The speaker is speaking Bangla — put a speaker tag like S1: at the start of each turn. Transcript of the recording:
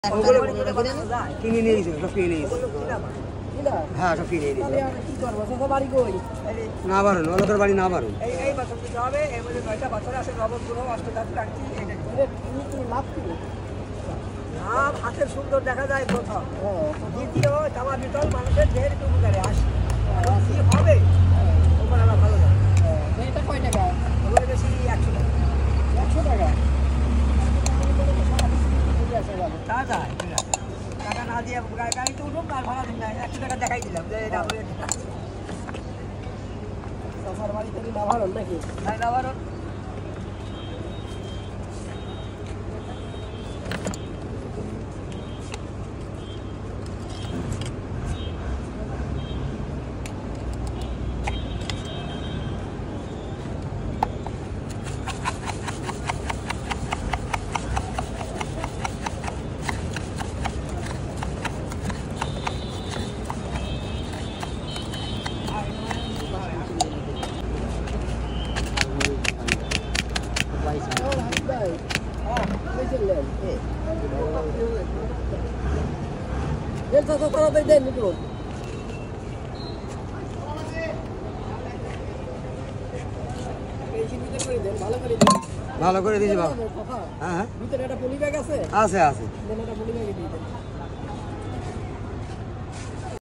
S1: কিনে নিয়ে গেছে সব কিনে নিয়ে গেছে হ্যাঁ সব কিনে নিয়ে না পারুন ওদের বাড়ি না পারুন
S2: হাতের সুন্দর দেখা যায় প্রথম দ্বিতীয় জামা বিতল মানুষের ঢের উপকারে আসে কি হবে ওপর আমার ভালো লাগে এটা কয় টাকা ওগুলো বেশি 100 টাকা 100 টাকা তা যায় টাকা না দিয়ে গাড়িতে উঠুক আর ভাড়া দিন না 100 টাকা দেখাই দিলাম যে এটা আমার সফর বাড়ি থেকে না ভাড়ন নাকি না ভাড়ন
S1: ভালো করে দিয়েছি বাবা।
S2: হ্যাঁ ভিতরে একটা পলি ব্যাগ আছে
S1: আছে আছে
S2: পলি ব্যাগে দিয়ে দেন।